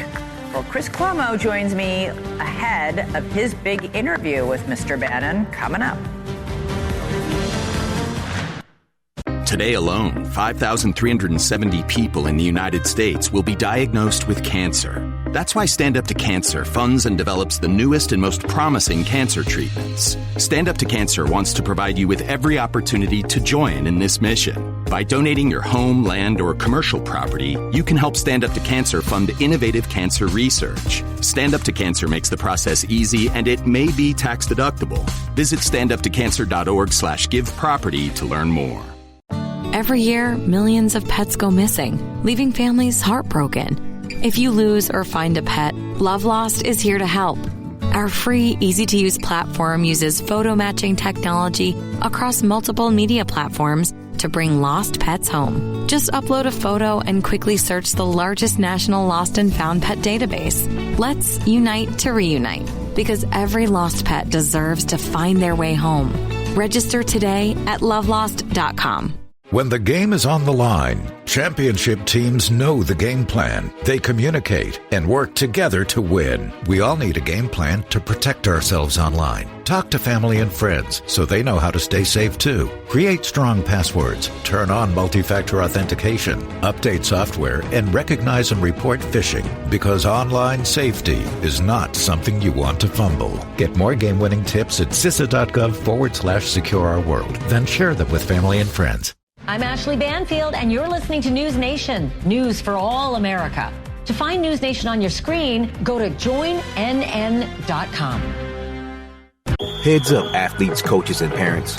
Well, Chris Cuomo joins me ahead of his big interview with Mr. Bannon coming up. Today alone, 5,370 people in the United States will be diagnosed with cancer. That's why Stand Up to Cancer funds and develops the newest and most promising cancer treatments. Stand Up to Cancer wants to provide you with every opportunity to join in this mission. By donating your home, land, or commercial property, you can help Stand Up to Cancer fund innovative cancer research. Stand Up to Cancer makes the process easy, and it may be tax deductible. Visit standuptocancer.org/giveproperty to learn more. Every year, millions of pets go missing, leaving families heartbroken. If you lose or find a pet, Love Lost is here to help. Our free, easy-to-use platform uses photo matching technology across multiple media platforms to bring lost pets home. Just upload a photo and quickly search the largest national lost and found pet database. Let's unite to reunite, because every lost pet deserves to find their way home. Register today at lovelost.com. When the game is on the line, championship teams know the game plan. They communicate and work together to win. We all need a game plan to protect ourselves online. Talk to family and friends so they know how to stay safe too. Create strong passwords, turn on multi-factor authentication, update software, and recognize and report phishing, because online safety is not something you want to fumble. Get more game-winning tips at CISA.gov/secure-our-world. Then share them with family and friends. I'm Ashley Banfield, and you're listening to News Nation, news for all America. To find News Nation on your screen, go to joinnn.com. Heads up, athletes, coaches, and parents.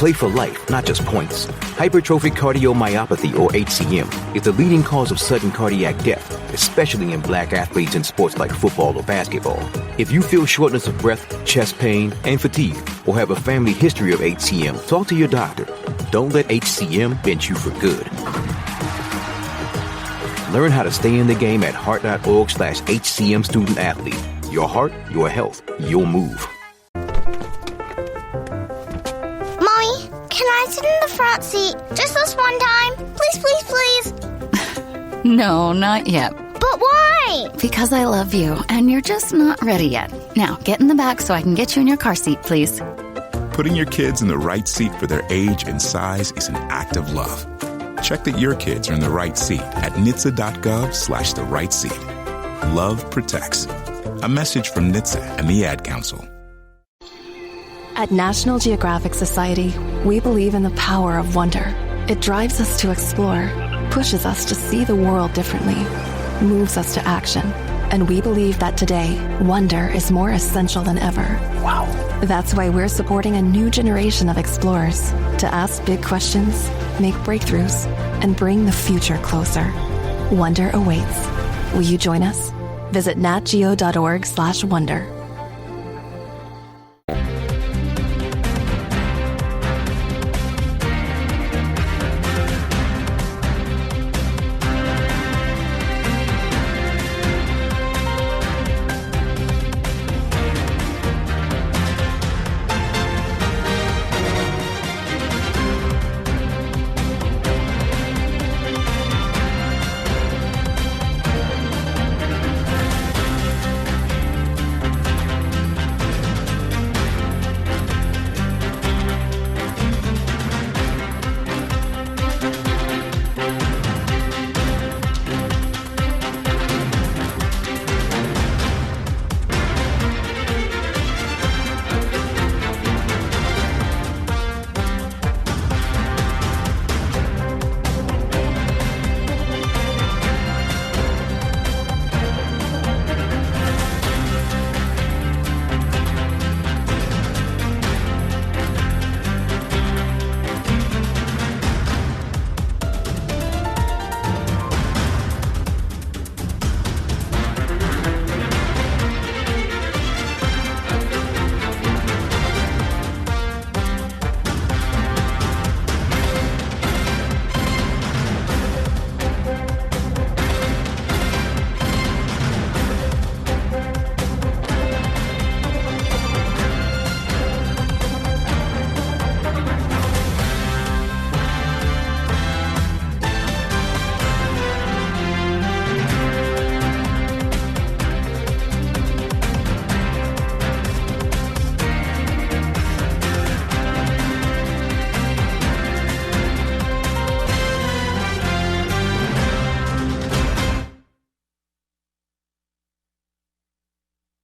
Play for life, not just points. Hypertrophic cardiomyopathy, or HCM, is the leading cause of sudden cardiac death, especially in black athletes in sports like football or basketball. If you feel shortness of breath, chest pain, and fatigue, or have a family history of HCM, talk to your doctor. Don't let HCM bench you for good. Learn how to stay in the game at heart.org/HCM student athlete. Your heart, your health, your move. Mommy, can I sit in the front seat just this one time? Please, please, please. No, not yet. But why? Because I love you, and you're just not ready yet. Now, get in the back so I can get you in your car seat, please. Putting your kids in the right seat for their age and size is an act of love. Check that your kids are in the right seat at NHTSA.gov/the right seat. Love protects. A message from NHTSA and the Ad Council. At National Geographic Society, we believe in the power of wonder. It drives us to explore, pushes us to see the world differently, moves us to action. And we believe that today, wonder is more essential than ever. Wow. That's why we're supporting a new generation of explorers to ask big questions, make breakthroughs, and bring the future closer. Wonder awaits. Will you join us? Visit natgeo.org/wonder.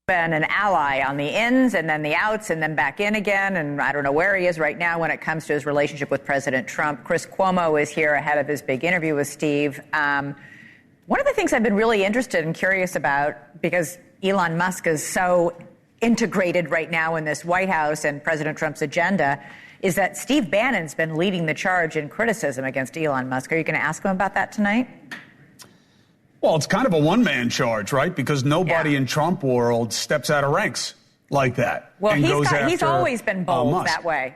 Been an ally on the ins and then the outs and then back in again, and I don't know where he is right now when it comes to his relationship with President Trump. Chris Cuomo is here ahead of his big interview with Steve. One of the things I've been really interested and curious about, because Elon Musk is so integrated right now in this White House and President Trump's agenda, is that Steve Bannon's been leading the charge in criticism against Elon Musk. Are you going to ask him about that tonight? Well, it's kind of a one-man charge, right? Because nobody in Trump world steps out of ranks like that. Well, he's always been bold that way.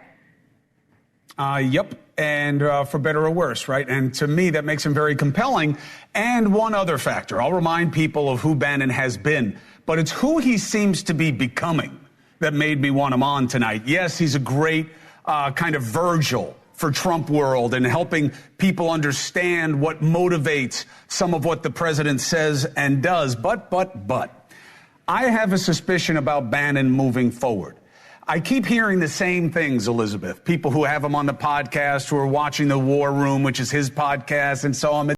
Yep. And for better or worse, right? And to me, that makes him very compelling. And one other factor, I'll remind people of who Bannon has been, but it's who he seems to be becoming that made me want him on tonight. Yes, he's a great kind of Virgil for Trump world and helping people understand what motivates some of what the president says and does. But, I have a suspicion about Bannon moving forward. I keep hearing the same things, Elizabeth. People who have him on the podcast, who are watching The War Room, which is his podcast, and so on.